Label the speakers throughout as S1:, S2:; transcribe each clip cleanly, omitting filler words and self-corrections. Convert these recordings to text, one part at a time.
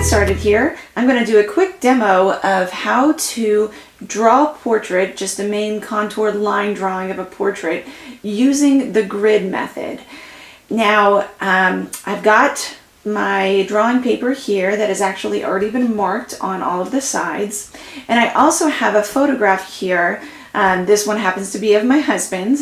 S1: started here, I'm going to do a quick demo of how to draw a portrait, just a main contoured line drawing of a portrait, using the grid method. Now, I've got my drawing paper here that has actually already been marked on all of the sides. And I also have a photograph here. This one happens to be of my husband.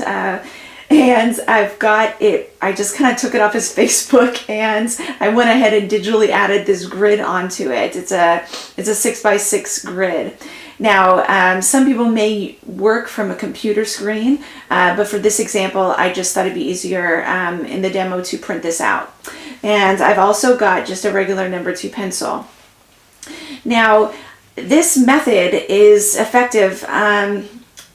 S1: And I've got it, I just kind of took it off his Facebook and I went ahead and digitally added this grid onto it. It's a 6x6 grid. Now, some people may work from a computer screen, but for this example, I just thought it'd be easier in the demo to print this out. And I've also got just a regular number 2 pencil. Now, this method is effective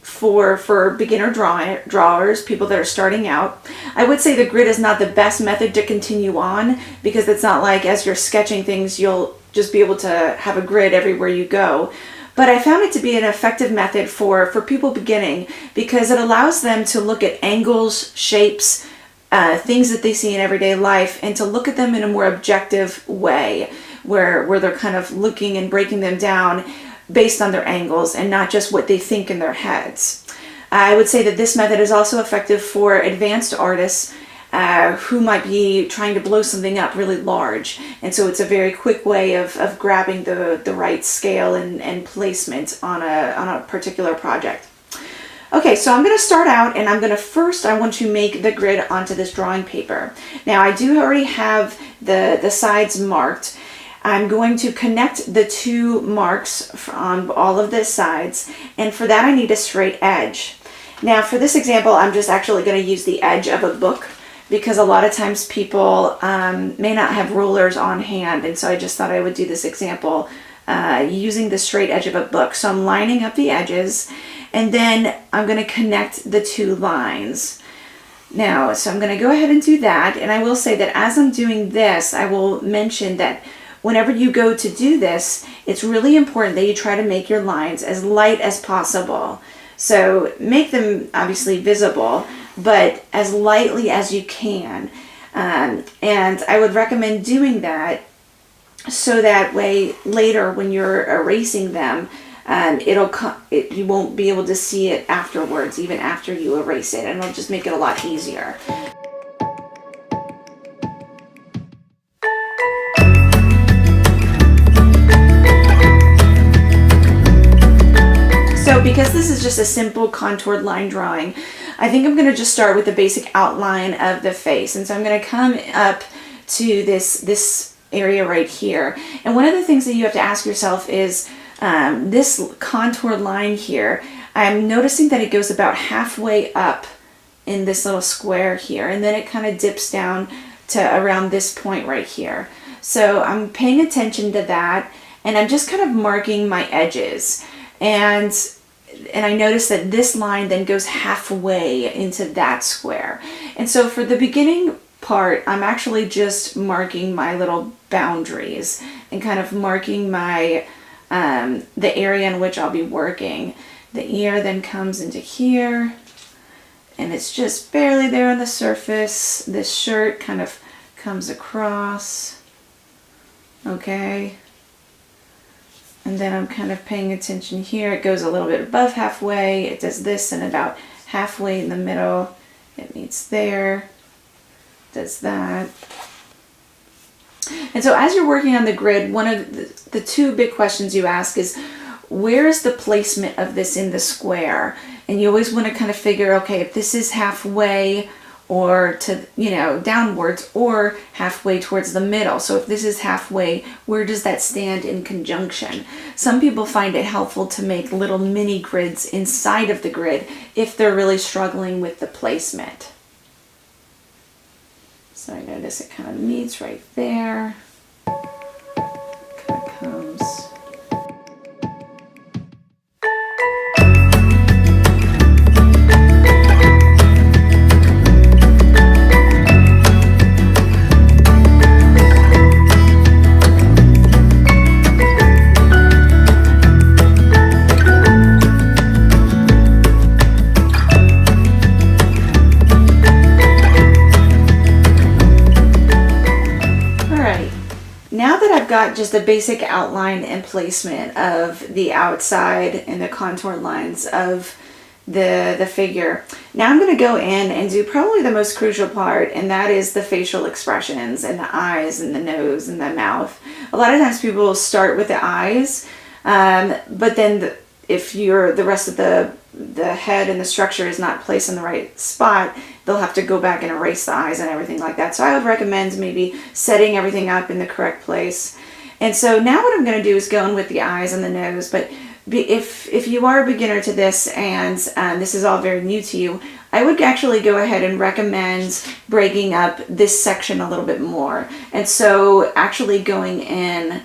S1: for beginner drawers, people that are starting out. I would say the grid is not the best method to continue on, because it's not like as you're sketching things, you'll just be able to have a grid everywhere you go. But I found it to be an effective method for people beginning, because it allows them to look at angles, shapes, things that they see in everyday life, and to look at them in a more objective way, where they're kind of looking and breaking them down based on their angles and not just what they think in their heads. I would say that this method is also effective for advanced artists who might be trying to blow something up really large. And so it's a very quick way of grabbing the right scale and placement on a particular project. Okay, so I'm going to start out, and I want to make the grid onto this drawing paper. Now, I do already have the sides marked. I'm going to connect the 2 marks on all of the sides, and for that I need a straight edge. Now, for this example, I'm just actually going to use the edge of a book, because a lot of times people may not have rulers on hand, and so I just thought I would do this example using the straight edge of a book. So I'm lining up the edges, and then I'm going to connect the 2 lines. Now, so I'm going to go ahead and do that, and I will say that as I'm doing this, I will mention that whenever you go to do this, it's really important that you try to make your lines as light as possible. So make them obviously visible, but as lightly as you can. And I would recommend doing that so that way later when you're erasing them, you won't be able to see it afterwards, even after you erase it, and it'll just make it a lot easier. So because this is just a simple contoured line drawing, I think I'm going to just start with the basic outline of the face. And so I'm going to come up to this area right here. And one of the things that you have to ask yourself is this contour line here, I'm noticing that it goes about halfway up in this little square here, and then it kind of dips down to around this point right here. So I'm paying attention to that, and I'm just kind of marking my edges. And I notice that this line then goes halfway into that square. And so for the beginning part, I'm actually just marking my little boundaries and kind of marking my the area in which I'll be working. The ear then comes into here, and it's just barely there on the surface. This shirt kind of comes across, okay? And then I'm kind of paying attention here. It goes a little bit above halfway. It does this, and about halfway in the middle, it meets there, does that. And so as you're working on the grid, one of the 2 big questions you ask is, where is the placement of this in the square? And you always want to kind of figure, okay, if this is halfway or to, downwards, or halfway towards the middle. So if this is halfway, where does that stand in conjunction? Some people find it helpful to make little mini grids inside of the grid if they're really struggling with the placement. So I notice it kind of meets right there. Kind of comes. now that I've got just a basic outline and placement of the outside and the contour lines of the figure, now I'm going to go in and do probably the most crucial part, and that is the facial expressions and the eyes and the nose and the mouth. A lot of times people will start with the eyes, but then if the rest of the head and the structure is not placed in the right spot, they'll have to go back and erase the eyes and everything like that. So I would recommend maybe setting everything up in the correct place. And so now what I'm going to do is go in with the eyes and the nose. But if you are a beginner to this and this is all very new to you, I would actually go ahead and recommend breaking up this section a little bit more. And so actually going in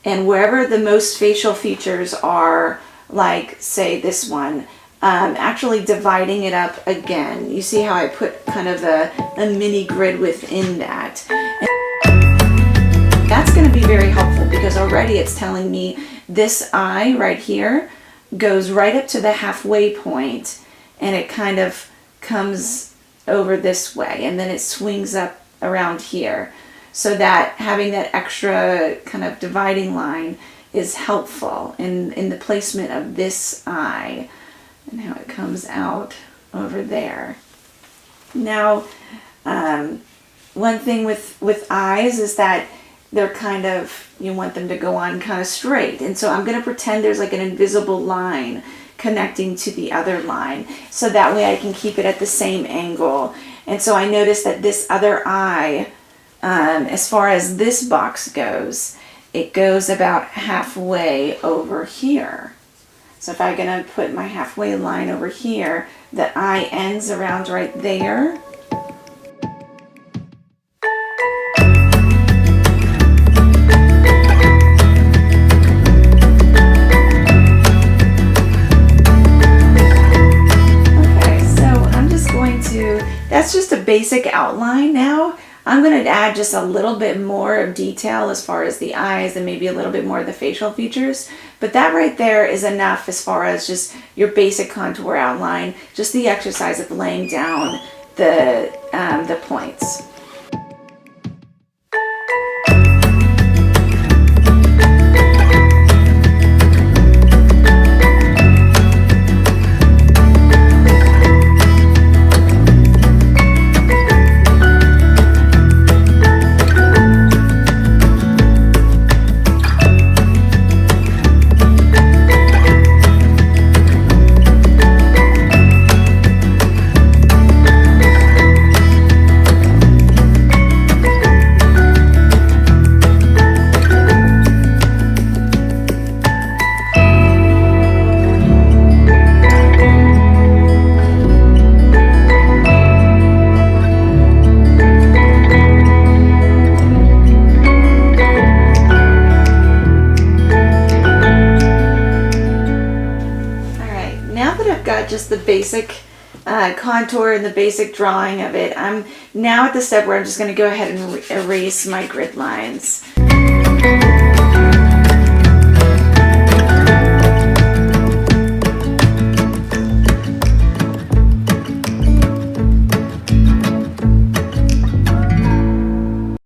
S1: and wherever the most facial features are, like say this one, actually dividing it up again. You see how I put kind of a mini grid within that. And that's going to be very helpful because already it's telling me this eye right here goes right up to the halfway point, and it kind of comes over this way, and then it swings up around here, so that having that extra kind of dividing line is helpful in the placement of this eye and how it comes out over there. Now, one thing with eyes is that they're kind of, you want them to go on kind of straight. And so I'm going to pretend there's like an invisible line connecting to the other line, so that way I can keep it at the same angle. And so I notice that this other eye, as far as this box goes, it goes about halfway over here. So if I'm going to put my halfway line over here, the eye ends around right there. That's just a basic outline. Now I'm going to add just a little bit more of detail as far as the eyes and maybe a little bit more of the facial features. But that right there is enough as far as just your basic contour outline, just the exercise of laying down the points. Just the basic contour and the basic drawing of it, I'm now at the step where I'm just going to go ahead and erase my grid lines.